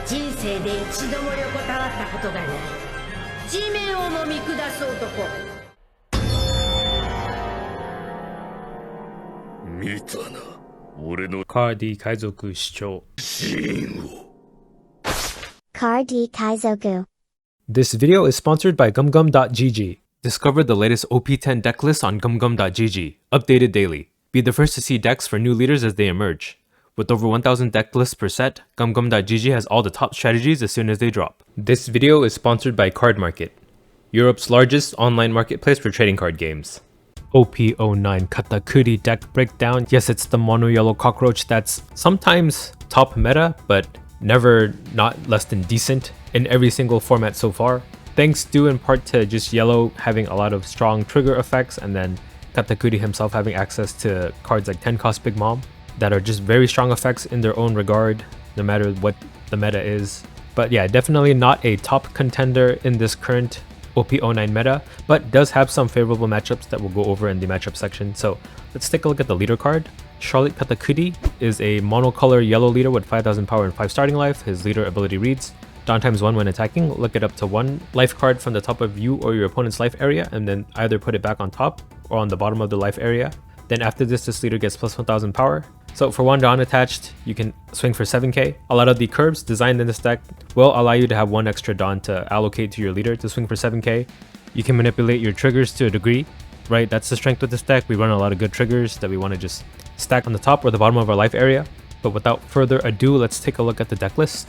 人生で一度も横たわったことがない地面をもみ下す男。見たな、俺のカーディ海賊主張。シーンを。Kaizoku. This video is sponsored by gumgum.gg. Discover the latest OP10 deck list on gumgum.gg, updated daily. Be the first to see decks for new leaders as they emerge. With over 1,000 deck lists per set, gumgum.gg has all the top strategies as soon as they drop. This video is sponsored by Card Market, Europe's largest online marketplace for trading card games. OP09 Katakuri deck breakdown. Yes, it's the mono yellow cockroach that's sometimes top meta, but never not less than decent in every single format so far. Thanks due in part to just yellow having a lot of strong trigger effects, and then Katakuri himself having access to cards like 10 cost Big Mom that are just very strong effects in their own regard, no matter what the meta is. But yeah, definitely not a top contender in this current OP09 meta, but does have some favorable matchups that we'll go over in the matchup section. So let's take a look at the leader card. Charlotte Katakuri is a monocolor yellow leader with 5,000 power and 5 starting life. His leader ability reads, Dawn times 1 when attacking, look it up to 1 life card from the top of you or your opponent's life area, and then either put it back on top or on the bottom of the life area. Then after this leader gets plus 1,000 power. So for 1 Dawn attached, you can swing for 7k. A lot of the curbs designed in this deck will allow you to have 1 extra Dawn to allocate to your leader to swing for 7k. You can manipulate your triggers to a degree, right? That's the strength with this deck. We run a lot of good triggers that we want to just stack on the top or the bottom of our life area. But without further ado, let's take a look at the deck list.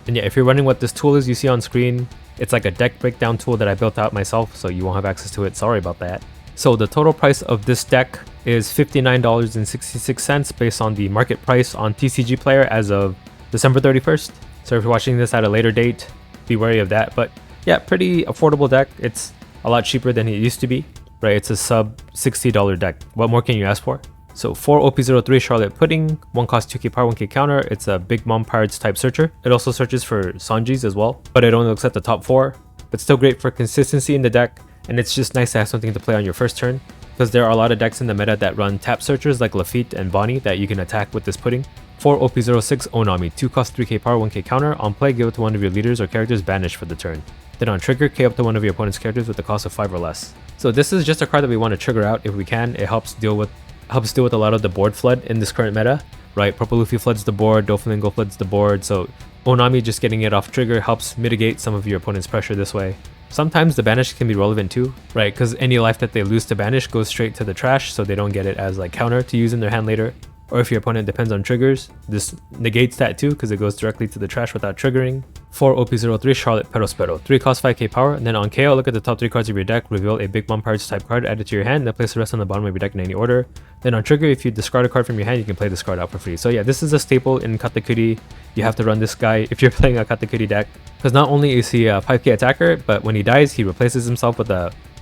And yeah, if you're wondering what this tool is you see on screen, it's like a deck breakdown tool that I built out myself, so you won't have access to it. Sorry about that. So the total price of this deck is $59.66 based on the market price on TCG Player as of December 31st. So if you're watching this at a later date, be wary of that. But yeah, pretty affordable deck. It's a lot cheaper than it used to be, right? It's a sub $60 deck. What more can you ask for? So 4 OP03 Charlotte Pudding, 1 cost 2k power, 1k counter. It's a Big Mom Pirates type searcher. It also searches for Sanjis as well, but it only looks at the top 4. But still great for consistency in the deck, and it's just nice to have something to play on your first turn, because there are a lot of decks in the meta that run tap searchers like Lafitte and Bonnie that you can attack with this pudding. 4 OP06 Onami, 2 cost 3k power, 1k counter. On play, give it to one of your leaders or characters banished for the turn. Then on trigger, K up to one of your opponent's characters with a cost of 5 or less. So this is just a card that we want to trigger out if we can. It helps deal with a lot of the board flood in this current meta, right? Purple Luffy floods the board, Doflamingo floods the board, so Onami just getting it off trigger helps mitigate some of your opponent's pressure this way. Sometimes the banish can be relevant too, right? Because any life that they lose to banish goes straight to the trash, so they don't get it as like counter to use in their hand later. Or if your opponent depends on triggers, this negates that too because it goes directly to the trash without triggering. 4 OP03 Charlotte Perospero, 3 cost 5k power, and then on KO, look at the top 3 cards of your deck, reveal a Big Mom Pirates type card, add it to your hand, then place the rest on the bottom of your deck in any order. Then on trigger, if you discard a card from your hand, you can play this card out for free. So yeah, this is a staple in Katakuri. You have to run this guy if you're playing a Katakuri deck, because not only is he a 5k attacker, but when he dies, he replaces himself with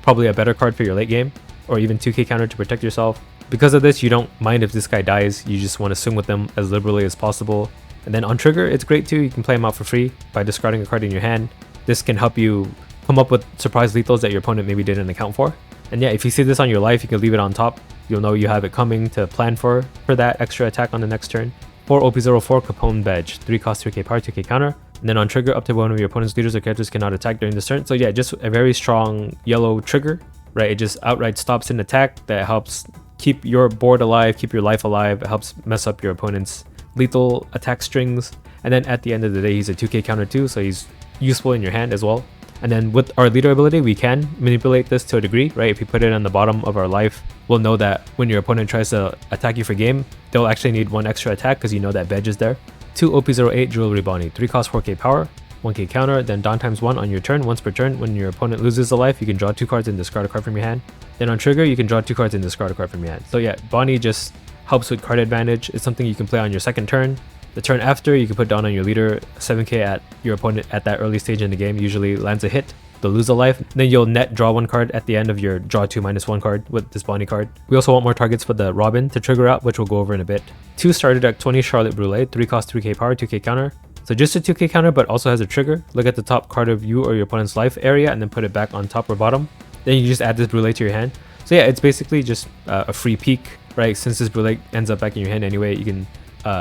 probably a better card for your late game, or even 2k counter to protect yourself. Because of this, you don't mind if this guy dies, you just want to swing with them as liberally as possible. And then on trigger, it's great too, you can play him out for free by discarding a card in your hand. This can help you come up with surprise lethals that your opponent maybe didn't account for. And yeah, if you see this on your life, you can leave it on top. You'll know you have it coming to plan for that extra attack on the next turn. 4 OP04 Capone Badge, 3 cost 3k power, 2k counter. And then on trigger, up to one of your opponent's leaders or characters cannot attack during this turn. So yeah, just a very strong yellow trigger, right? It just outright stops an attack that helps keep your board alive, keep your life alive. It helps mess up your opponent's lethal attack strings. And then at the end of the day, he's a 2k counter too, so he's useful in your hand as well. And then with our leader ability, we can manipulate this to a degree, right? If you put it on the bottom of our life, we'll know that when your opponent tries to attack you for game, they'll actually need 1 extra attack because you know that Bedge is there. 2 OP08 Jewelry Bonnie, 3 cost 4k power, 1k counter, then Dawn times 1 on your turn. Once per turn, when your opponent loses a life, you can draw 2 cards and discard a card from your hand. Then on trigger, you can draw 2 cards and discard a card from your hand. So yeah, Bonnie just helps with card advantage. It's something you can play on your second turn. The turn after, you can put down on your leader 7k at your opponent at that early stage in the game, usually lands a hit. They'll lose a life, then you'll net draw 1 card at the end of your draw 2 -1 card with this Bonnie card. We also want more targets for the Robin to trigger out, which we'll go over in a bit. 2 starter deck 20 Charlotte Brûlée, 3 cost 3k power, 2k counter. So just a 2k counter, but also has a trigger. Look at the top card of you or your opponent's life area and then put it back on top or bottom. Then you just add this Brûlée to your hand. So yeah, it's basically just a free peek, right? Since this Brûlée ends up back in your hand anyway, you can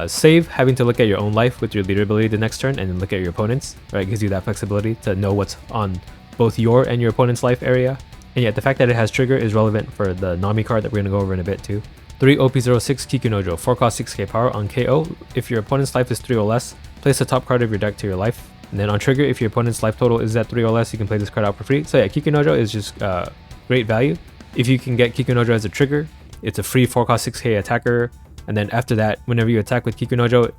save having to look at your own life with your leader ability the next turn and then look at your opponent's, right? It gives you that flexibility to know what's on both your and your opponent's life area. And yet the fact that it has trigger is relevant for the Nami card that we're going to go over in a bit too. 3 OP06 Kikunojo, 4 cost 6k power. On KO, if your opponent's life is 3 or less, place the top card of your deck to your life. And then on trigger, if your opponent's life total is at 3 or less, you can play this card out for free. So yeah, Kikunojo is just great value. If you can get Kikunojo as a trigger, it's a free 4 cost 6k attacker. And then after that, whenever you attack with Kikunojo,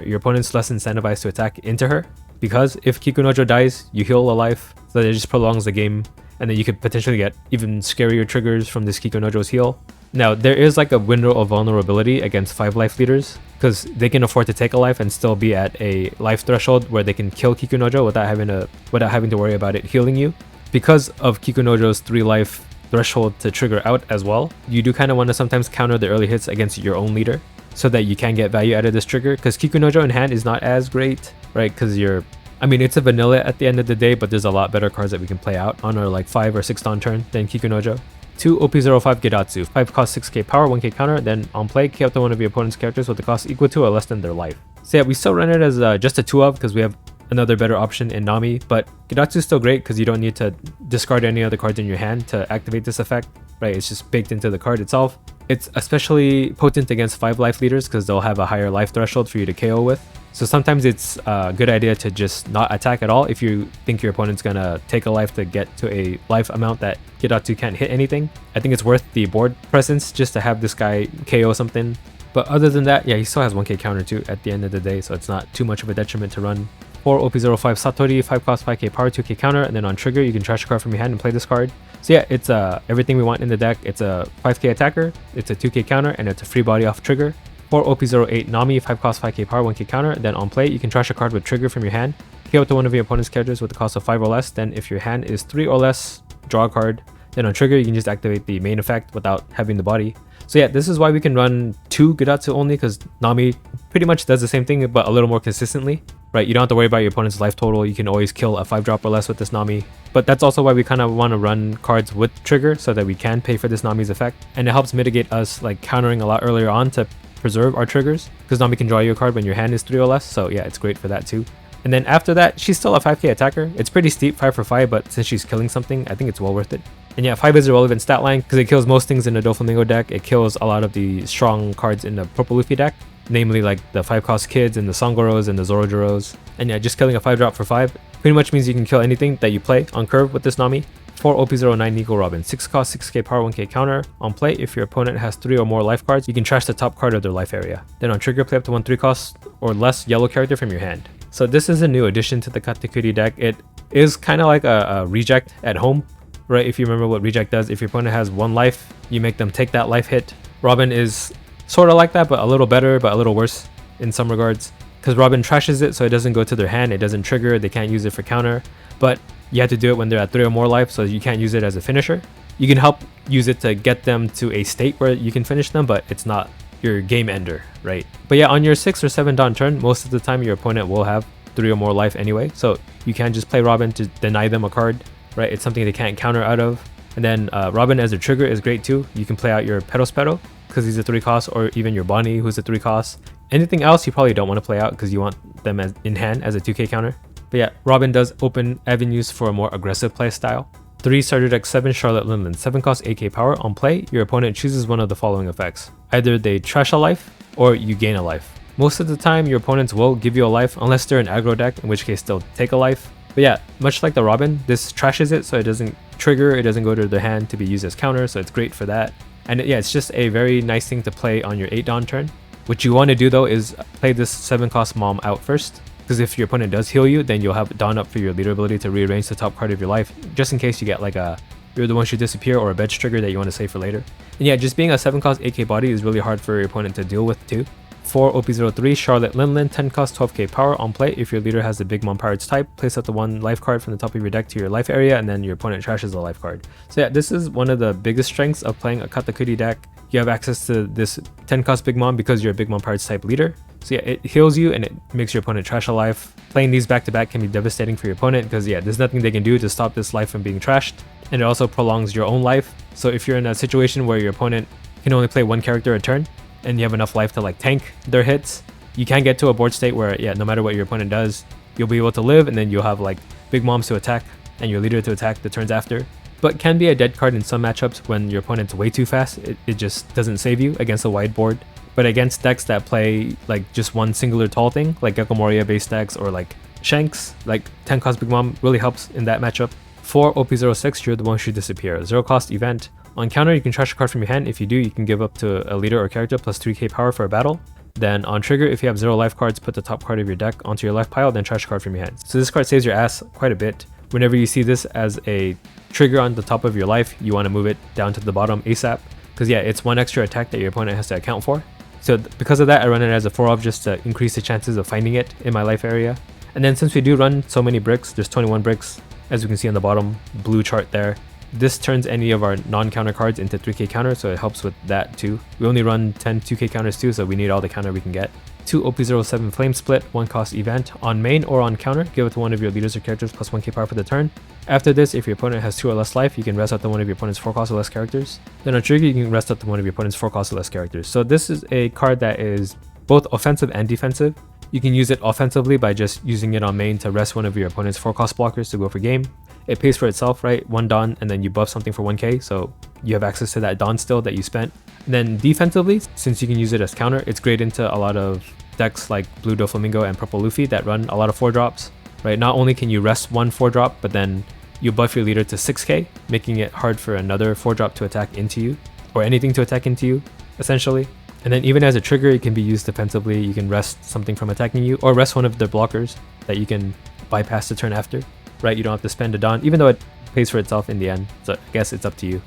your opponent's less incentivized to attack into her. Because if Kikunojo dies, you heal a life, so that it just prolongs the game. And then you could potentially get even scarier triggers from this Kikunojo's heal. Now, there is like a window of vulnerability against 5 life leaders, because they can afford to take a life and still be at a life threshold where they can kill Kikunojo without having to worry about it healing you. Because of Kikunojo's 3 life threshold to trigger out as well, you do kind of want to sometimes counter the early hits against your own leader so that you can get value out of this trigger, because Kikunojo in hand is not as great, right? Because it's a vanilla at the end of the day, but there's a lot better cards that we can play out on our like 5 or 6 dawn turn than Kikunojo. 2 OP05 Gedatsu, 5 cost 6k power, 1k counter, then on play, key up to one of your opponent's characters with a cost equal to or less than their life. So yeah, we still run it as just a 2 of because we have another better option in Nami, but Gedatsu is still great because you don't need to discard any other cards in your hand to activate this effect, right? It's just baked into the card itself. It's especially potent against 5 life leaders because they'll have a higher life threshold for you to KO with. So sometimes it's a good idea to just not attack at all if you think your opponent's gonna take a life to get to a life amount that Gedatsu can't hit anything. I think it's worth the board presence just to have this guy KO something. But other than that, yeah, he still has 1k counter too at the end of the day, so it's not too much of a detriment to run. 4 OP05 Satori, 5 cost 5k power, 2k counter, and then on trigger, you can trash a card from your hand and play this card. So yeah, it's everything we want in the deck. It's a 5k attacker, it's a 2k counter, and it's a free body off trigger. 4 OP08 Nami, 5 cost 5k power, 1k counter. Then on play, you can trash a card with trigger from your hand, key out to one of your opponent's characters with the cost of 5 or less. Then if your hand is 3 or less, draw a card. Then on trigger, you can just activate the main effect without having the body. So yeah, this is why we can run 2 Gedatsu only, because Nami pretty much does the same thing but a little more consistently, right? You don't have to worry about your opponent's life total. You can always kill a 5-drop or less with this Nami. But that's also why we kind of want to run cards with trigger so that we can pay for this Nami's effect. And it helps mitigate us like countering a lot earlier on to preserve our triggers, because Nami can draw you a card when your hand is 3 or less. So yeah, it's great for that too. And then after that, she's still a 5k attacker. It's pretty steep, 5 for 5, but since she's killing something, I think it's well worth it. And yeah, 5 is a relevant stat line because it kills most things in the Doflamingo deck. It kills a lot of the strong cards in the Purple Luffy deck, namely like the 5 cost kids and the Sangoros and the Zorojuros. And yeah, just killing a 5-drop for 5 pretty much means you can kill anything that you play on curve with this Nami. 4 OP09 Nico Robin, 6 cost 6k power, 1k counter. On play, if your opponent has 3 or more life cards, you can trash the top card of their life area. Then on trigger, play up to 1 3 cost or less yellow character from your hand. So this is a new addition to the Katakuri deck. It is kind of like a reject at home, right? If you remember what reject does, if your opponent has 1 life, you make them take that life hit. Robin is sort of like that, but a little better, but a little worse in some regards. Because Robin trashes it so it doesn't go to their hand, it doesn't trigger, they can't use it for counter. But you have to do it when they're at 3 or more life, so you can't use it as a finisher. You can help use it to get them to a state where you can finish them, but it's not your game ender, right? But yeah, on your 6 or 7 dawn turn, most of the time your opponent will have 3 or more life anyway, so you can just play Robin to deny them a card, right? It's something they can't counter out of. And then Robin as a trigger is great too. You can play out your Perospero because he's a 3 cost, or even your Bonnie who's a 3 cost. Anything else you probably don't want to play out because you want them as in hand as a 2k counter. But yeah, Robin does open avenues for a more aggressive play style. 3 starter deck 7 Charlotte Linland, 7 cost 8k power. On play, your opponent chooses one of the following effects. Either they trash a life or you gain a life. Most of the time your opponents will give you a life unless they're an aggro deck, in which case they'll take a life. But yeah, much like the Robin, this trashes it so it doesn't trigger, it doesn't go to their hand to be used as counter, so it's great for that. And yeah, it's just a very nice thing to play on your 8 dawn turn. What you want to do though is play this 7 cost mom out first, because if your opponent does heal you, then you'll have dawn up for your leader ability to rearrange the top card of your life, just in case you get like a you're the one should disappear or a bench trigger that you want to save for later. And yeah, just being a 7 cost 8k body is really hard for your opponent to deal with too. 4 OP03 Charlotte Linland, 10 cost 12k power. On play, if your leader has the Big Mom Pirates type, place up the 1 life card from the top of your deck to your life area, and then your opponent trashes the life card. So yeah, this is one of the biggest strengths of playing a Katakuri deck. You have access to this 10 cost Big Mom because you're a Big Mom Pirates type leader. So yeah, it heals you and it makes your opponent trash a life. Playing these back to back can be devastating for your opponent because yeah, there's nothing they can do to stop this life from being trashed. And it also prolongs your own life. So if you're in a situation where your opponent can only play 1 character a turn, and you have enough life to like tank their hits, you can get to a board state where, yeah, no matter what your opponent does, you'll be able to live, and then you'll have like big moms to attack and your leader to attack the turns after. But can be a dead card in some matchups when your opponent's way too fast. It just doesn't save you against a wide board. But against decks that play like just one singular tall thing, like Gecko Moria based decks or like Shanks, like 10 cost Big Mom really helps in that matchup. For OP06, you're the one who should disappear. 0 cost event. On counter, you can trash a card from your hand. If you do, you can give up to a leader or character plus 3k power for a battle. Then on trigger, if you have 0 life cards, put the top card of your deck onto your life pile, then trash a card from your hand. So this card saves your ass quite a bit. Whenever you see this as a trigger on the top of your life, you want to move it down to the bottom ASAP. Because yeah, it's one extra attack that your opponent has to account for. So because of that, I run it as a 4-off just to increase the chances of finding it in my life area. And then since we do run so many bricks, there's 21 bricks, as you can see on the bottom blue chart there. This turns any of our non-counter cards into 3k counter, so it helps with that too. We only run 10 2k counters too, so we need all the counter we can get. 2 OP07 Flame Split, 1 cost event. On main or on counter, give it to one of your leaders or characters plus 1k power for the turn. After this, if your opponent has 2 or less life, you can rest up to one of your opponent's 4 cost or less characters. Then on trigger, you can rest up to one of your opponent's 4 cost or less characters. So this is a card that is both offensive and defensive. You can use it offensively by just using it on main to rest one of your opponent's 4 cost blockers to go for game. It pays for itself, right? 1 Dawn, and then you buff something for 1k, so you have access to that Dawn still that you spent. And then defensively, since you can use it as counter, it's great into a lot of decks like Blue Doflamingo and Purple Luffy that run a lot of 4-drops, right? Not only can you rest one 4-drop, but then you buff your leader to 6k, making it hard for another 4-drop to attack into you, or anything to attack into you, essentially. And then even as a trigger, it can be used defensively. You can rest something from attacking you, or rest one of the blockers that you can bypass the turn after, right? You don't have to spend a Dawn, even though it pays for itself in the end, so I guess it's up to you.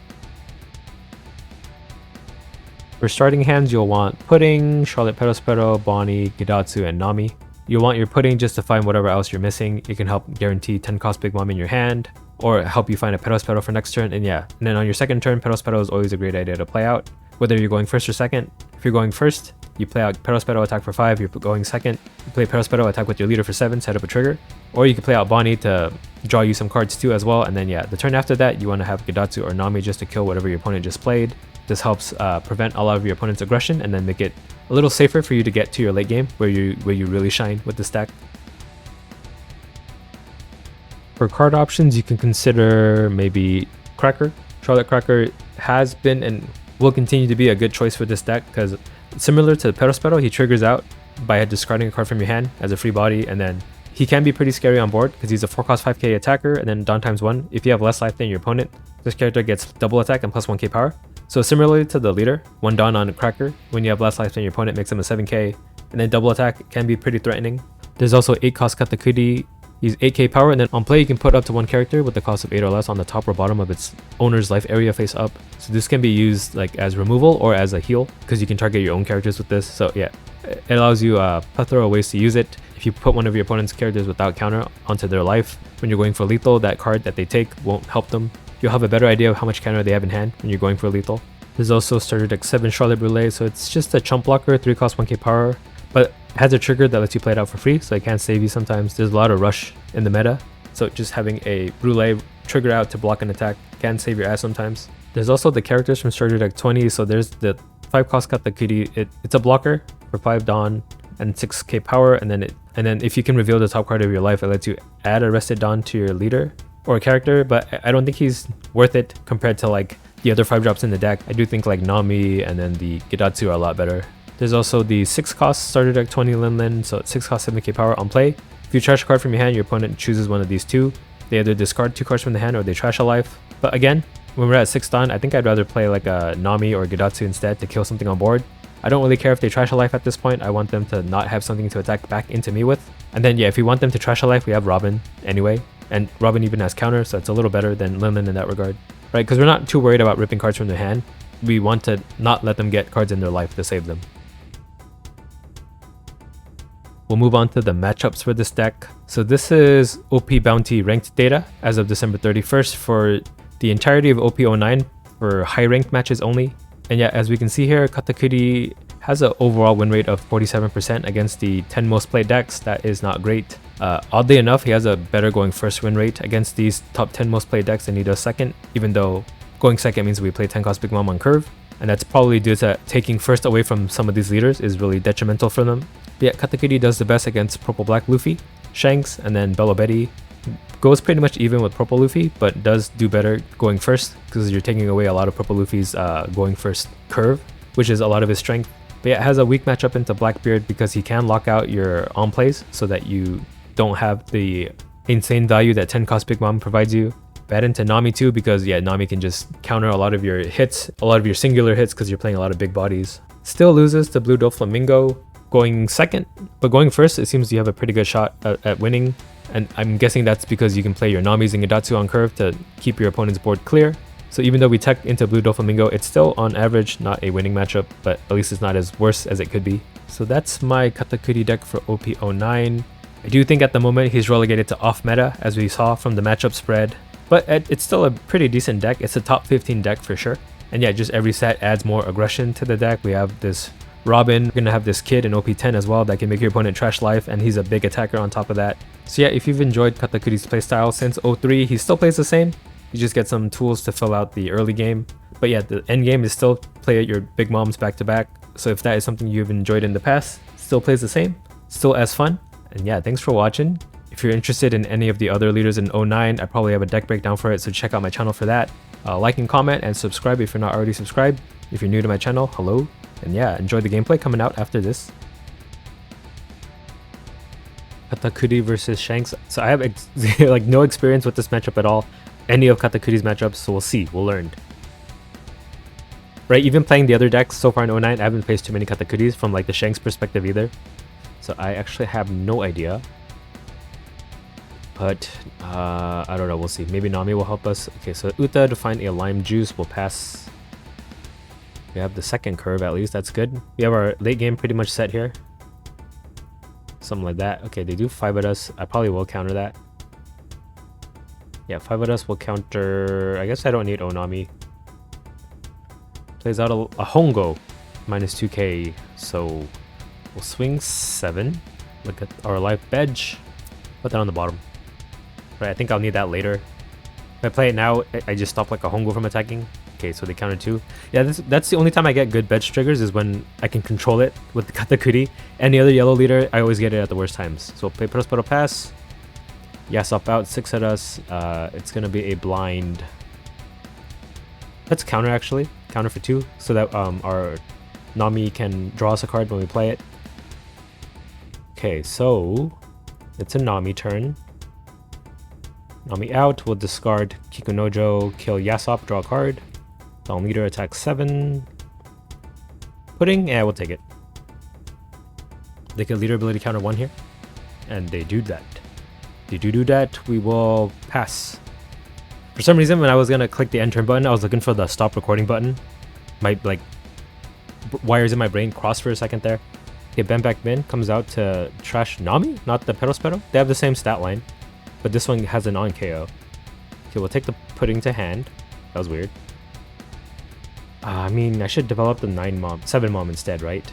For starting hands, you'll want Pudding, Charlotte Perospero, Bonnie, Gidatsu, and Nami. You'll want your Pudding just to find whatever else you're missing. It can help guarantee 10 cost Big Mom in your hand, or help you find a Perospero for next turn, and yeah. And then on your second turn, Perospero is always a great idea to play out, whether you're going first or second. If you're going first, you play out Perospero, attack for 5. You're going second, you play Perospero, attack with your leader for 7, set up a trigger. Or you can play out Bonnie to draw you some cards too as well. And then yeah, the turn after that, you want to have Gidatsu or Nami just to kill whatever your opponent just played. This helps prevent a lot of your opponent's aggression and then make it a little safer for you to get to your late game where you really shine with the stack. For card options, you can consider maybe Cracker. Charlotte Cracker has been and will continue to be a good choice for this deck because similar to Perospero, he triggers out by discarding a card from your hand as a free body, and then he can be pretty scary on board because he's a 4 cost 5k attacker and then Dawn times 1. If you have less life than your opponent, this character gets double attack and plus 1k power. So similarly to the leader, 1 Dawn on Cracker, when you have less life than your opponent, makes him a 7k, and then double attack can be pretty threatening. There's also 8 cost Katakuri. He's 8k power, and then on play you can put up to one character with the cost of 8 or less on the top or bottom of its owner's life area face up. So this can be used like as removal or as a heal because you can target your own characters with this. So yeah, it allows you a plethora of ways to use it. If you put one of your opponent's characters without counter onto their life, when you're going for lethal, that card that they take won't help them. You'll have a better idea of how much counter they have in hand when you're going for lethal. There's also starter deck 7 Charlotte Brûlée, so it's just a chump blocker, 3 cost 1k power, but has a trigger that lets you play it out for free, so it can save you sometimes. There's a lot of rush in the meta, so just having a Brûlée trigger out to block an attack can save your ass sometimes. There's also the characters from starter deck 20, so there's the 5 cost Katakuri. It's a blocker for 5 Dawn and 6k power, and then if you can reveal the top card of your life, it lets you add a rested Dawn to your leader or a character, but I don't think he's worth it compared to like the other 5-drops in the deck. I do think like Nami and then the Gidatsu are a lot better. There's also the 6 cost starter deck 20 Lin, so it's 6 cost 7k power on play. If you trash a card from your hand, your opponent chooses one of these two. They either discard 2 cards from the hand or they trash a life. But again, when we're at 6 Dawn, I think I'd rather play like a Nami or Gidatsu instead to kill something on board. I don't really care if they trash a life at this point. I want them to not have something to attack back into me with. And then yeah, if we want them to trash a life, we have Robin anyway. And Robin even has counter, so it's a little better than Lin in that regard. Right, because we're not too worried about ripping cards from their hand. We want to not let them get cards in their life to save them. We'll move on to the matchups for this deck. So this is OP Bounty ranked data as of December 31st for the entirety of OP09 for high ranked matches only. And yeah, as we can see here, Katakuri has an overall win rate of 47% against the 10 most played decks. That is not great. Oddly enough, he has a better going first win rate against these top 10 most played decks than he does second, even though going second means we play 10 cost Big Mom on curve. and that's probably due to taking first away from some of these leaders is really detrimental for them. But yeah, Katakuri does the best against Purple Black Luffy, Shanks, and then Bello Betty. Goes pretty much even with Purple Luffy, but does do better going first because you're taking away a lot of Purple Luffy's going first curve, which is a lot of his strength. But yeah, it has a weak matchup into Blackbeard because he can lock out your on plays so that you don't have the insane value that 10 cost Big Mom provides you. Bad into Nami too because yeah, Nami can just counter a lot of your hits, a lot of your singular hits because you're playing a lot of big bodies. Still loses to Blue Doflamingo, going second, but going first it seems you have a pretty good shot at winning. And I'm guessing that's because you can play your Namis and Gadatsu on curve to keep your opponent's board clear. So even though we tech into Blue Doflamingo, it's still on average not a winning matchup, but at least it's not as worse as it could be. So that's my Katakuri deck for OP09. I do think at the moment he's relegated to off meta as we saw from the matchup spread, but it's still a pretty decent deck. It's a top 15 deck for sure. And yeah, just every set adds more aggression to the deck. We have this Robin, we're gonna have this kid in OP10 as well that can make your opponent trash life, and he's a big attacker on top of that. So yeah, if you've enjoyed Katakuri's playstyle since 03, he still plays the same. You just get some tools to fill out the early game. But yeah, the end game is still play your Big Moms back to back. So if that is something you've enjoyed in the past, still plays the same, still as fun. And yeah, thanks for watching. If you're interested in any of the other leaders in 09, I probably have a deck breakdown for it, so check out my channel for that. Like and comment and subscribe if you're not already subscribed. If you're new to my channel, hello. And yeah, enjoy the gameplay coming out after this. Katakuri versus Shanks. So I have like no experience with this matchup at all. Any of Katakuri's matchups, so we'll see, we'll learn. Right, even playing the other decks so far in 09, I haven't faced too many Katakuris from like the Shanks perspective either. So I actually have no idea. But I don't know, we'll see. Maybe Nami will help us. Okay, so Uta to find a lime juice will pass. We have the second curve at least, that's good. We have our late game pretty much set here. Something like that. Okay, they do 5 at us. I probably will counter that. Yeah, 5 at us will counter. I guess I don't need Onami. Plays out a Hongo. Minus 2k. So we'll swing 7. Look at our life bedge. Put that on the bottom. Right, I think I'll need that later. If I play it now, I just stop like a Hongo from attacking. Okay, so they counter 2. Yeah, that's the only time I get good bedge triggers is when I can control it with the Katakuri. Any other yellow leader, I always get it at the worst times. So play Prospero pass. Yasop out, 6 at us. It's gonna be a blind. Let's counter actually. Counter for 2 so that our Nami can draw us a card when we play it. Okay, so it's a Nami turn. Nami out, we'll discard Kikunojo, kill Yasop, draw a card. Dawn leader attacks 7. Pudding, yeah, we'll take it. They can leader ability counter 1 here. And they do that. They do that, we will pass. For some reason, when I was gonna click the end turn button, I was looking for the stop recording button. My like wires in my brain crossed for a second there. Okay, Ben back bin comes out to trash Nami, not the Perospero. They have the same stat line, but this one has a non-KO. Okay, we'll take the pudding to hand. That was weird. I mean, I should develop the 7 mom instead, right?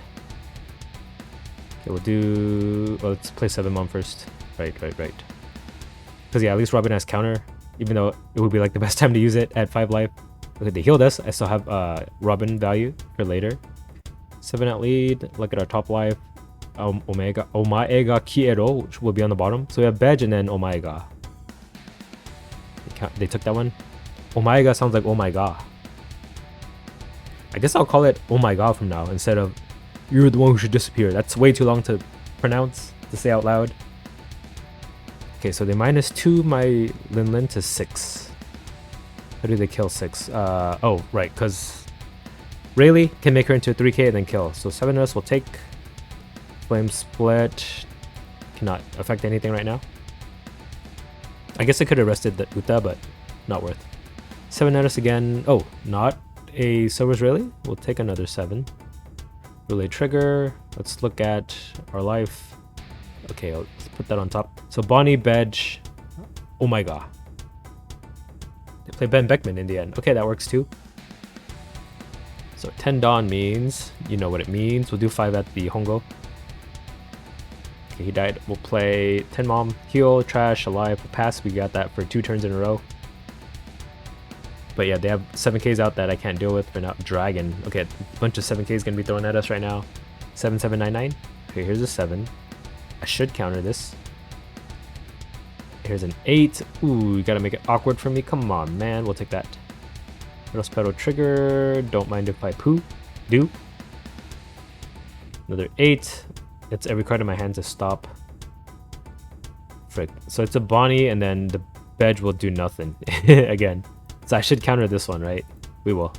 Okay, we'll do. Well, let's play 7 mom first. Right. Because yeah, at least Robin has counter, even though it would be like the best time to use it at 5 life. Okay, they healed us. I still have Robin value for later. 7 at lead. Look at our top life. Omaega Kiero, which will be on the bottom. So we have Bedge and then Omaega. They took that one. Omaega sounds like oh my god. I guess I'll call it oh my god from now instead of you're the one who should disappear. That's way too long to pronounce, to say out loud. Okay, so they minus 2 my Linlin to 6. How do they kill 6? Oh, right, because Rayleigh can make her into a 3k and then kill. So 7 of us will take. Flame Split. Cannot affect anything right now. I guess I could have rested the Uta, but not worth. 7 at us again. Oh, not a Silver's Rayleigh. We'll take another 7. Relay trigger. Let's look at our life. Okay, let's put that on top. So Bonnie, Bedge. Oh my god. They play Ben Beckman in the end. Okay, that works too. So 10 Dawn means, you know what it means. We'll do 5 at the Hongo. Okay, he died. We'll play 10 Mom, heal, trash, alive, we'll pass. We got that for 2 turns in a row. But yeah, they have 7Ks out that I can't deal with for now. Dragon. Okay, a bunch of 7Ks gonna be thrown at us right now. 7799. Okay, here's a 7. I should counter this. Here's an 8. Ooh, you gotta make it awkward for me. Come on, man. We'll take that. Pedal trigger. Don't mind if I do. Another 8. It's every card in my hand to stop. Frick. So it's a Bonnie, and then the Bedge will do nothing again. So I should counter this one, right? We will.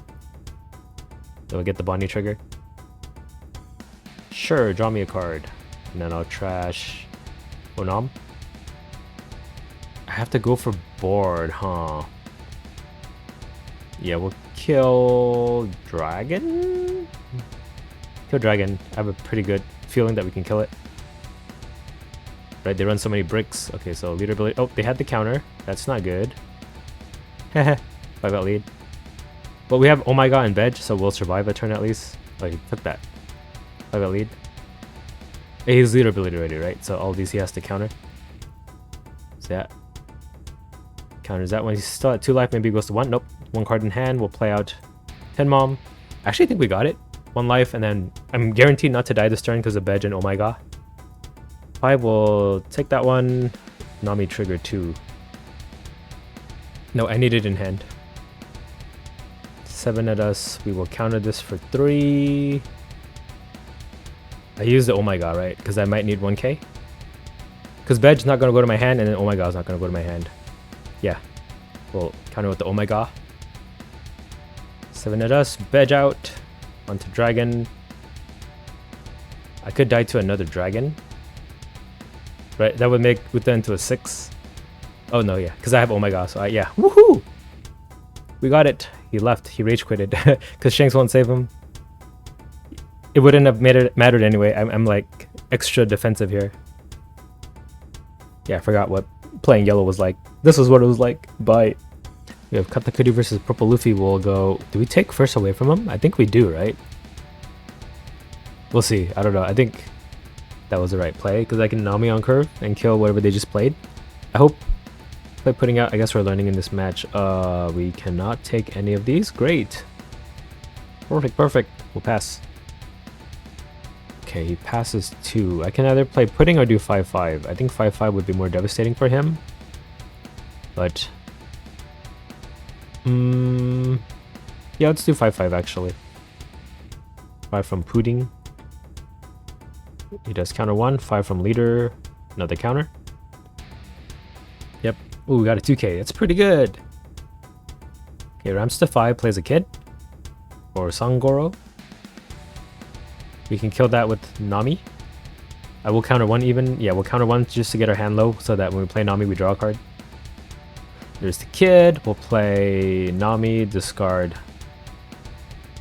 Then we'll get the Bonnie trigger. Sure, draw me a card. And then I'll trash Onam. I have to go for board, huh? Yeah, we'll kill Dragon? Kill Dragon. I have a pretty good feeling that we can kill it. Right, they run so many bricks. Okay, so leader ability. Oh, they had the counter. That's not good. Heh 5 out lead. But we have Oh My God and Bedge, so we'll survive a turn at least. Oh, he took that. 5 out lead. Hey, he's leader ability already, right? So all these he has to counter. So yeah. Counters that one. He's still at 2 life. Maybe he goes to 1. Nope. 1 card in hand. We'll play out 10 Mom. I actually think we got it. 1 life, and then I'm guaranteed not to die this turn because of Bedge and Oh My God. 5 will take that one. Nami trigger 2. No, I need it in hand. 7 at us. We will counter this for 3. I used the Oh My God, right? Because I might need 1k. Because Bedge's not going to go to my hand, and then Oh My God's not going to go to my hand. Yeah. We'll counter with the Oh My God. 7 at us. Bedge out. Onto Dragon. I could die to another Dragon. Right? That would make Uta into a 6. Oh no, yeah. Because I have Oh My God. So yeah. Woohoo! We got it. He left. He rage quitted. Because Shanks won't save him. It wouldn't have mattered anyway. I'm like extra defensive here. Yeah, I forgot what playing yellow was like. This was what it was like. Bye. We have Katakuri versus Purple Luffy. We'll go... Do we take first away from him? I think we do, right? We'll see. I don't know. I think that was the right play because I can Nami on curve and kill whatever they just played. I hope by putting out... I guess we're learning in this match. We cannot take any of these. Great. Perfect, perfect. We'll pass. Okay, he passes 2. I can either play pudding or do 5-5. I think 5-5 would be more devastating for him. But... yeah, let's do 5-5 actually. 5 from pudding. He does counter 1. 5 from leader. Another counter. Yep. Ooh, we got a 2k. That's pretty good. Okay, ramps to 5. Plays a kid. Or Sangoro. We can kill that with Nami. I will counter 1 even. Yeah, we'll counter 1 just to get our hand low so that when we play Nami, we draw a card. There's the kid. We'll play Nami, discard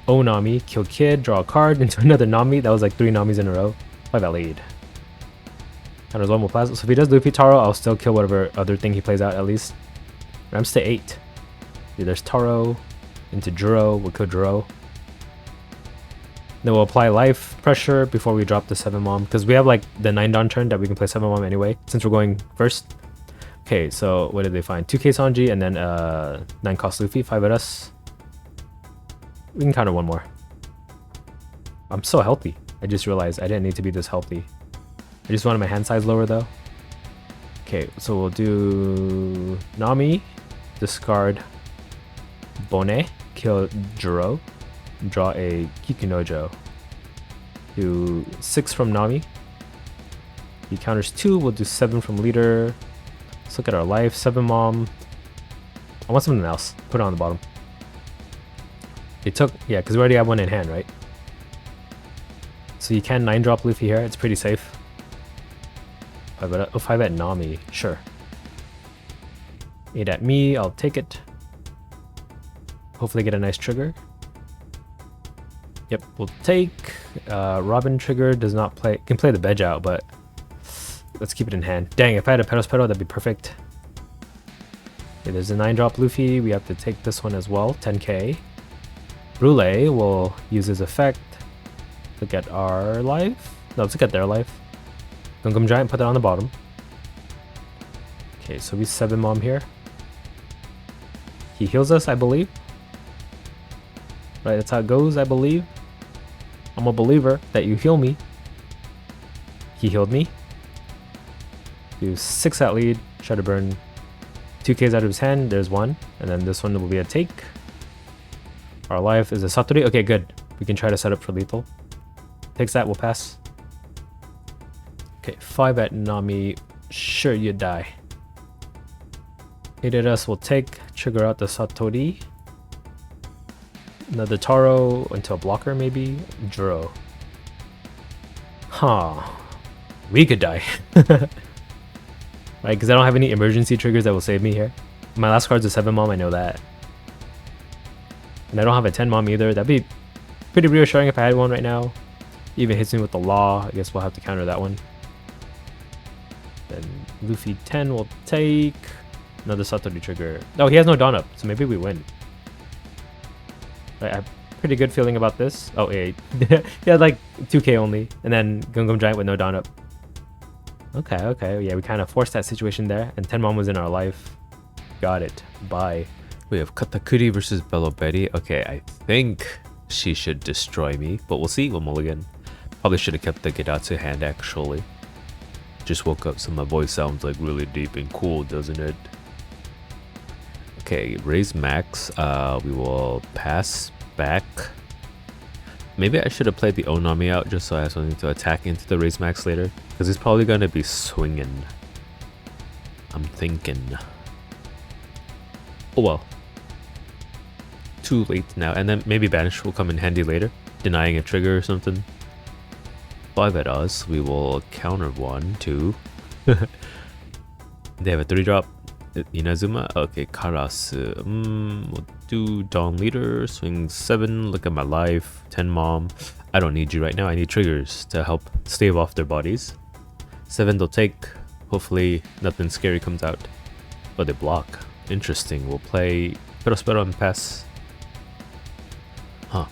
Oh Nami, kill kid, draw a card into another Nami. That was like 3 Namis in a row. 5 out lead. Counters 1 will plasma. So if he does Luffy Taro, I'll still kill whatever other thing he plays out at least. Ramps to 8. Yeah, there's Taro into Juro. We'll kill Juro. Then we'll apply life pressure before we drop the 7 Mom. Because we have like the 9 Dawn turn that we can play 7 Mom anyway. Since we're going first. Okay, so what did they find? 2k Sanji and then 9 cost Luffy. 5 at us. We can counter 1 more. I'm so healthy. I just realized I didn't need to be this healthy. I just wanted my hand size lower though. Okay, so we'll do Nami. Discard Bone. Kill Juro. Draw a Kikunojo. Do 6 from Nami. He counters 2. We'll do 7 from leader. Let's look at our life. 7 Mom. I want something else. Put it on the bottom. They took... Yeah, because we already have 1 in hand, right? So you can 9-drop Luffy here. It's pretty safe. 5 at Nami. Sure. 8 at me. I'll take it. Hopefully get a nice trigger. Yep, we'll take. Robin trigger does not play. Can play the Bedge out, but let's keep it in hand. Dang, if I had a Pedos Pedo, that'd be perfect. Okay, there's a 9-drop Luffy. We have to take this one as well. 10k. Brule will use his effect. Look at our life. No, let's look at their life. Gungam Giant, put that on the bottom. Okay, so we 7 Mom here. He heals us, I believe. Right, that's how it goes, I believe. I'm a believer that you heal me. He healed me. Do 6 at lead. Try to burn 2Ks out of his hand. There's one. And then this one will be a take. Our life is a Satori. Okay, good. We can try to set up for lethal. Takes that, we'll pass. Okay, 5 at Nami. Sure, you die. 8 at us will take. Trigger out the Satori. Another Taro into a blocker, maybe. Juro. Huh. We could die. Right, because I don't have any emergency triggers that will save me here. My last card's a 7 mom, I know that. And I don't have a 10 mom either. That'd be pretty reassuring if I had one right now. Even hits me with the law. I guess we'll have to counter that one. Then Luffy 10 will take. Another Satori trigger. Oh, he has no Dawn up, so maybe we win. I have pretty good feeling about this. Oh, yeah. He had like 2k only. And then Gungam Giant with no Dawn up. Okay. Yeah, we kind of forced that situation there. And Tenmon was in our life. Got it. Bye. We have Katakuri versus Bello Betty. Okay, I think she should destroy me. But we'll see. We'll mulligan. Probably should have kept the Gedatsu hand, actually. Just woke up, so my voice sounds like really deep and cool, doesn't it? Okay, raise max. We will pass back. Maybe I should have played the Onami out just so I have something to attack into the raise max later. Because he's probably going to be swinging. I'm thinking. Oh well. Too late now. And then maybe Banish will come in handy later. Denying a trigger or something. 5 at us. We will counter 1, 2. They have a 3-drop. Inazuma. Okay, Karasu. We'll do Dawn Leader. Swing 7. Look at my life. 10 mom. I don't need you right now. I need triggers to help stave off their bodies. 7 they'll take. Hopefully nothing scary comes out. Oh, they block. Interesting. We'll play Perospero and pass. Huh.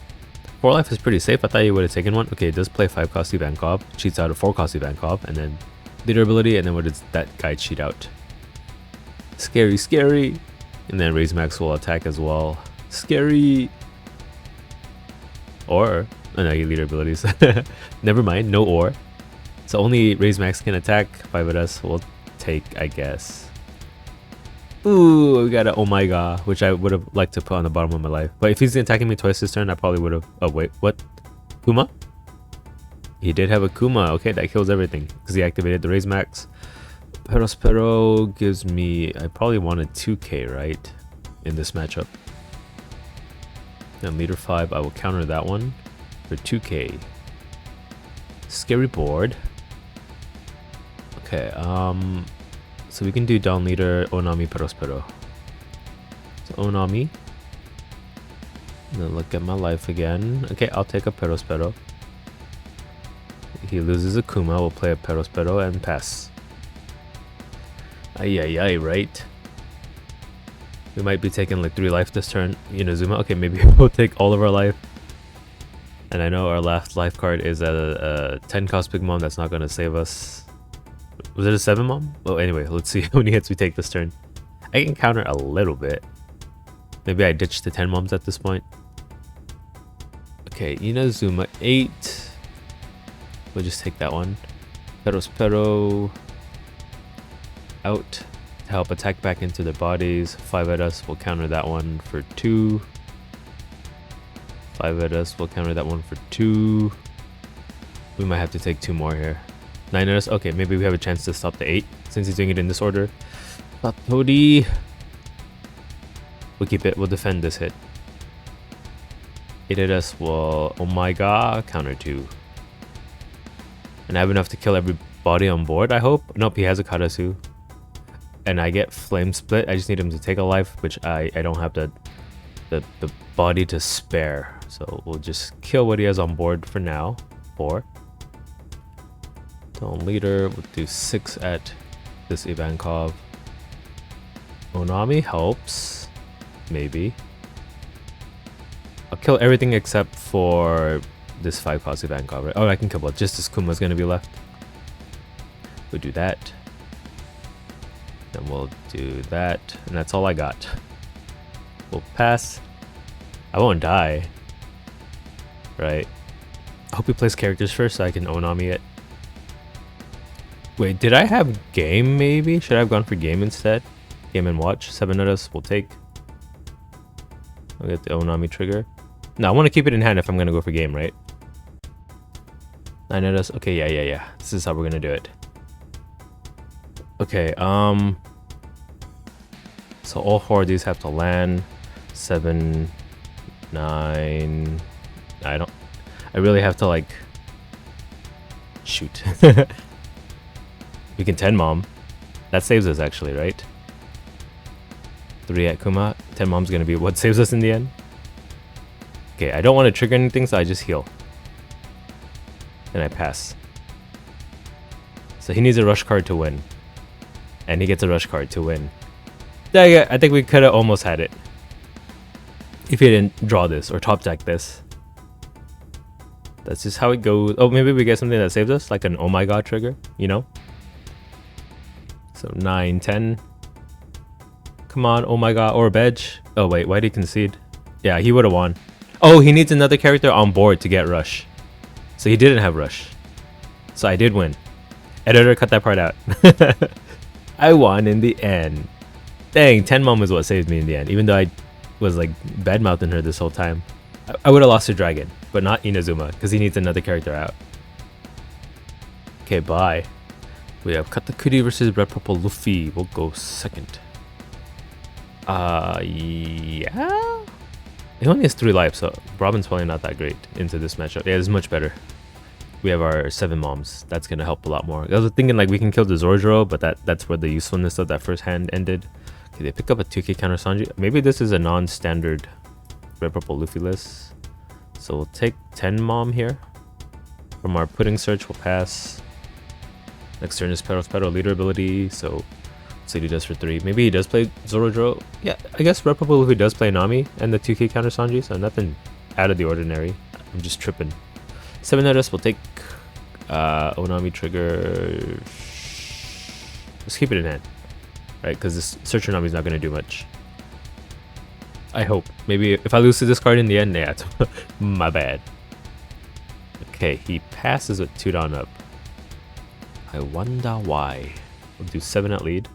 4 life is pretty safe. I thought you would have taken one. Okay, it does play 5 cost Ivankov. Cheats out a 4 cost Ivankov. And then leader ability. And then what does that guy cheat out? Scary. And then Raise Max will attack as well. Scary. Or, oh no, you leader abilities. Never mind, no or. So only Raise Max can attack. 5 at us will take, I guess. Ooh, we got an oh my god, which I would have liked to put on the bottom of my life. But if he's attacking me twice this turn, I probably would have. Oh wait, what? Kuma? He did have a Kuma. Okay, that kills everything because he activated the Raise Max. Perospero gives me. I probably wanted 2k, right? In this matchup. Then leader 5, I will counter that one for 2k. Scary board. Okay, so we can do down leader Onami Perospero. So Onami. And then look at my life again. Okay, I'll take a Perospero. He loses a Kuma, we'll play a Perospero and pass. Ay, right? We might be taking like 3 life this turn. Inazuma. Okay, maybe we'll take all of our life. And I know our last life card is a 10 cost Big Mom that's not going to save us. Was it a 7 mom? Oh, anyway, let's see how many hits we take this turn. I can counter a little bit. Maybe I ditched the 10 moms at this point. Okay, Inazuma 8. We'll just take that one. Perospero out to help attack back into their bodies. 5 at us, we'll counter that one for 2. 5 at us, we'll counter that one for 2. We might have to take 2 more here. 9 at us, okay, maybe we have a chance to stop the 8 since he's doing it in this order. Satori. We'll keep it, we'll defend this hit. 8 at us will, oh my god, counter 2. And I have enough to kill everybody on board, I hope. Nope, he has a Karasu. And I get Flame Split. I just need him to take a life, which I don't have the body to spare. So we'll just kill what he has on board for now. 4. Dawn Leader, we'll do 6 at this Ivankov. Onami helps. Maybe. I'll kill everything except for this 5 cost Ivankov, right? Oh, I can kill both. Just this Kuma's gonna be left. We'll do that. Then we'll do that. And that's all I got. We'll pass. I won't die. Right. I hope he plays characters first so I can Onami it. Wait, did I have game maybe? Should I have gone for game instead? Game and watch. 7 notice we'll take. I'll get the Onami trigger. No, I want to keep it in hand if I'm gonna go for game, right? 9 notice. Okay, yeah. This is how we're gonna do it. Okay, so all 4 of these have to land. 7, 9. I really have to like shoot. We can 10 mom. That saves us actually, right? 3 at Kuma. 10 mom's gonna be what saves us in the end. Okay, I don't want to trigger anything, so I just heal. And I pass. So he needs a rush card to win. And he gets a rush card to win. Yeah, I think we could have almost had it. If he didn't draw this or top deck this. That's just how it goes. Oh, maybe we get something that saves us, like an oh my god trigger, you know? So 9, 10. Come on, oh my god, or Bedge. Oh wait, why did he concede? Yeah, he would have won. Oh, he needs another character on board to get rush. So he didn't have rush. So I did win. Editor, cut that part out. I won in the end. Dang, 10 mom is what saved me in the end. Even though I was like bad-mouthing her this whole time. I would have lost to Dragon, but not Inazuma, because he needs another character out. Okay, bye. We have Katakuri versus Red Purple Luffy. We'll go second. Yeah? He only has 3 lives, so Robin's probably not that great into this matchup. Yeah, it's much better. We have our 7 moms. That's gonna help a lot more. I was thinking like we can kill the Zorjiro, but that's where the usefulness of that first hand ended. Okay, they pick up a 2k counter Sanji. Maybe this is a non-standard Red Purple Luffy list. So we'll take 10 mom here. From our pudding search, we'll pass. Next turn is Pedal leader ability, so let's see what he does for 3. Maybe he does play Zorojiro. Yeah, I guess Red Purple Luffy does play Nami and the 2k counter Sanji, so nothing out of the ordinary. I'm just tripping. 7 notice, we'll take Onami trigger. Let's keep it in hand, right? Because this Searcher Nami is not going to do much. I hope. Maybe if I lose to this card in the end, yeah, it's my bad. Okay, he passes with 2 down up. I wonder why. We'll do 7 at lead.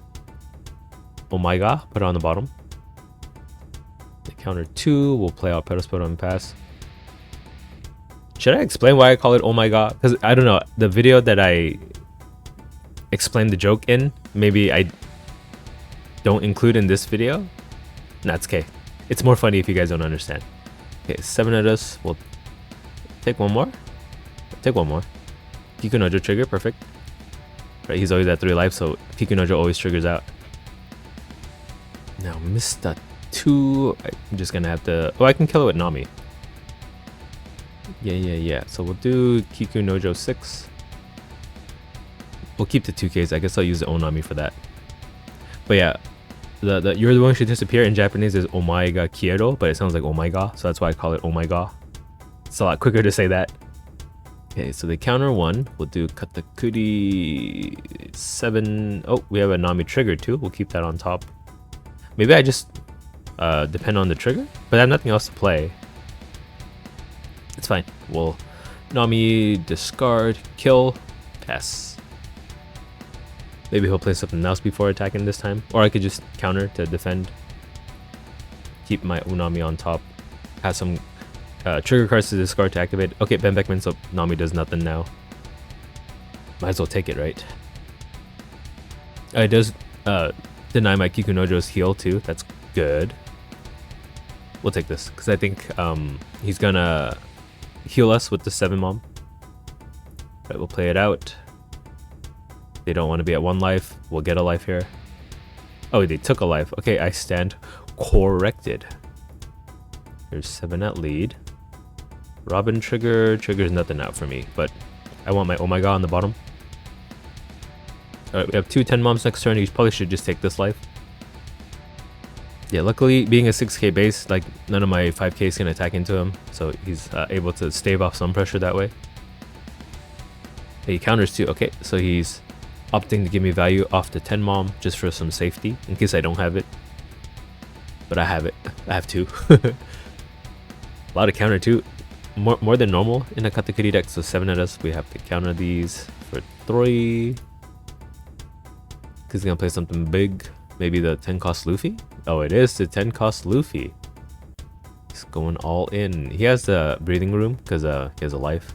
Oh my god, put it on the bottom. The counter 2, we'll play out pedal spot on pass. Should I explain why I call it oh my god? Because I don't know, the video that I explained the joke in, maybe I don't include in this video. That's okay. It's more funny if you guys don't understand. Okay, 7 at us. We'll take 1 more. Take 1 more. Kikunojo trigger, perfect. Right, he's always at 3 life, so Kikunojo always triggers out. Now, Mr. 2. I'm just gonna have to. Oh, I can kill it with Nami. Yeah. So we'll do Kikunojo 6. We'll keep the 2Ks. I guess I'll use the Onami for that. But yeah, the you're the one who should disappear in Japanese is omae ga kiero, but it sounds like oh my god, so that's why I call it oh my god. It's a lot quicker to say that. Okay, so they counter 1. We'll do Katakuri 7. Oh, we have a Nami trigger too. We'll keep that on top. Maybe I just depend on the trigger, but I have nothing else to play. It's fine. We'll Nami discard, kill, pass. Maybe he'll play something else before attacking this time, or I could just counter to defend. Keep my Unami on top. Have some trigger cards to discard to activate. Okay, Ben Beckman, so Nami does nothing now. Might as well take it, right? It does deny my Kikunojo's heal too. That's good. We'll take this because I think he's gonna heal us with the 7 mom. Right, we'll play it out. They don't want to be at 1 life. We'll get a life here. Oh, they took a life. Okay, I stand corrected. There's 7 at lead. Robin trigger. Trigger's nothing out for me, but I want my oh my god on the bottom. Alright, we have 2 10 moms next turn. You probably should just take this life. Yeah, luckily being a 6k base, like none of my 5ks can attack into him, so he's able to stave off some pressure that way. He counters too. Okay, so he's opting to give me value off the 10 mom just for some safety in case I don't have it. But I have it. I have 2. A lot of counter too. more than normal in a Katakuri deck. So 7 at us. We have to counter these for 3. He's gonna play something big. Maybe the 10 cost Luffy? Oh, it is the 10 cost Luffy. He's going all in. He has the breathing room because he has a life.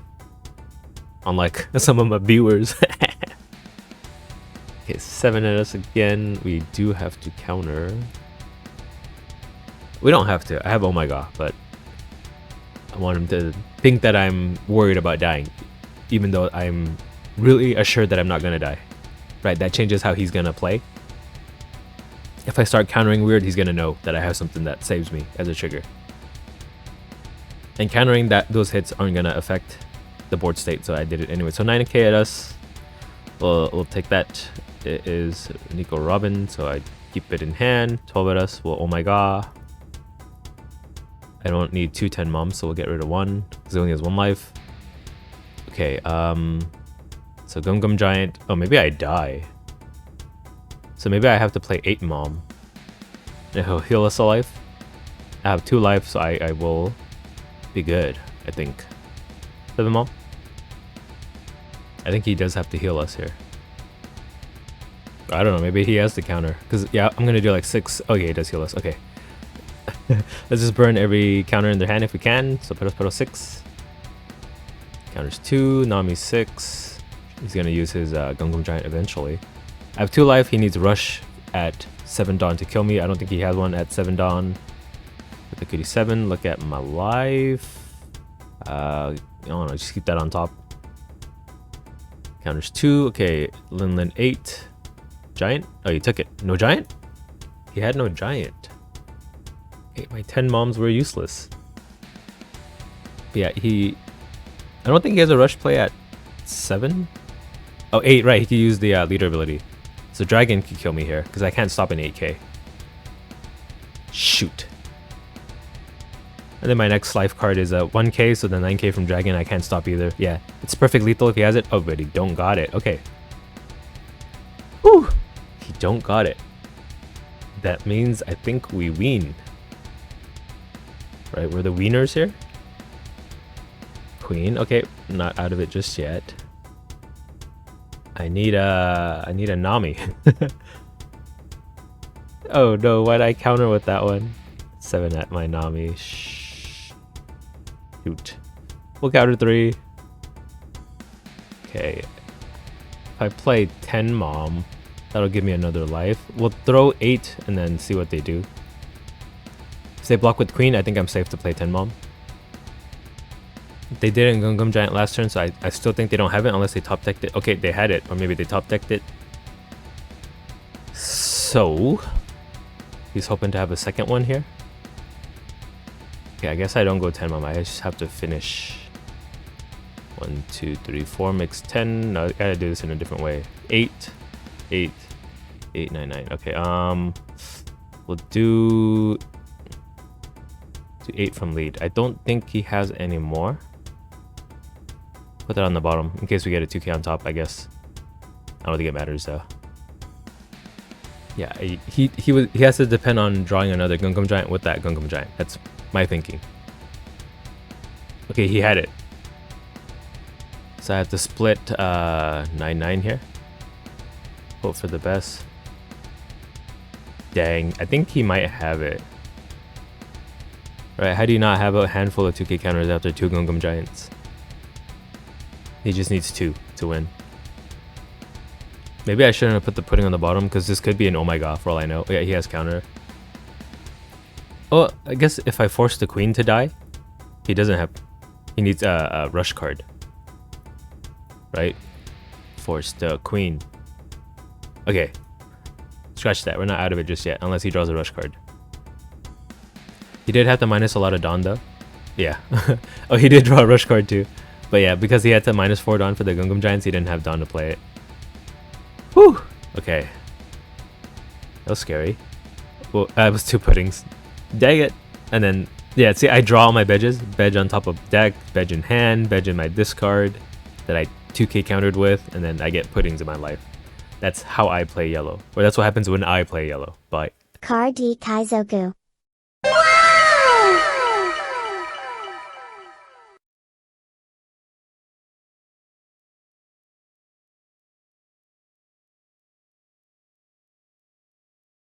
Unlike some of my viewers. Okay, 7 at us again. We do have to counter. We don't have to. I have oh my god, but I want him to think that I'm worried about dying, even though I'm really assured that I'm not gonna die. Right, that changes how he's gonna play. If I start countering weird, he's gonna know that I have something that saves me as a trigger. And countering those hits aren't gonna affect the board state, so I did it anyway. So 9k at us. We'll take that. It is Nico Robin, so I keep it in hand. 12 at us. Well, oh my god. I don't need 2 10 moms, so we'll get rid of 1 because he only has 1 life. Okay, so Gum Gum Giant. Oh, maybe I die. So maybe I have to play 8 mom. And he'll heal us a life. I have 2 life, so I will be good, I think. 7 mom. I think he does have to heal us here. I don't know, maybe he has the counter. Because, yeah, I'm going to do like 6. Oh, yeah, he does heal us. Okay. Let's just burn every counter in their hand if we can. So Pedal 6. Counters 2. Nami 6. He's going to use his Gum Gum Giant eventually. I have 2 life. He needs Rush at 7 Dawn to kill me. I don't think he has one at 7 Dawn. With the Kitty 7. Look at my life. I don't know. Just keep that on top. Counters 2. Okay. Lin 8. Giant? Oh, he took it. No giant? He had no giant. Okay, my 10 moms were useless. But yeah, I don't think he has a rush play at 7. Oh, 8, right. He could use the leader ability. So Dragon could kill me here because I can't stop an 8k. Shoot. And then my next life card is a 1k, so the 9k from Dragon I can't stop either. Yeah, it's perfect lethal if he has it. Oh, but he don't got it. Okay. Whew. He don't got it. That means I think we win. Right, we're the wieners here. Queen. Okay, not out of it just yet. I need a Nami. Oh no, why'd I counter with that one? 7 at my Nami. Shoot. We'll counter 3. Okay. If I play 10 mom, that'll give me another life. We'll throw 8 and then see what they do. If they block with Queen, I think I'm safe to play 10 mom. They did it in Gum Gum Giant last turn, so I still think they don't have it unless they top decked it. Okay, they had it, or maybe they top decked it. So he's hoping to have a second one here. Okay, I guess I don't go 10 mom. I just have to finish 1 2 3 4 makes 10. No, I gotta do this in a different way. 8 8 8 9 9. Okay, we'll do 8 from lead. I don't think he has any more. Put that on the bottom in case we get a 2k on top, I guess. I don't think it matters though. Yeah, he has to depend on drawing another Gum Gum Giant with that Gum Gum Giant. That's my thinking. Okay, he had it. So I have to split 9-9 here. Hope for the best. Dang, I think he might have it. Right, how do you not have a handful of 2k counters after 2 Gum Gum Giants? He just needs 2 to win. Maybe I shouldn't have put the pudding on the bottom because this could be an oh my god for all I know. Yeah, he has counter. Oh, I guess if I force the queen to die, he doesn't have... He needs a rush card. Right? Force the queen. Okay. Scratch that. We're not out of it just yet unless he draws a rush card. He did have to minus a lot of Dawn though. Yeah. Oh, he did draw a rush card too. But yeah, because he had to minus 4 Dawn for the Gum Gum Giants, he didn't have Dawn to play it. Whew! Okay. That was scary. Well, it was 2 puddings. Dang it! And then, yeah, see, I draw all my bedges. Bedge on top of deck, bedge in hand, bedge in my discard that I 2k countered with, and then I get puddings in my life. That's how I play yellow. Or that's what happens when I play yellow. Bye. Car D Kaizoku.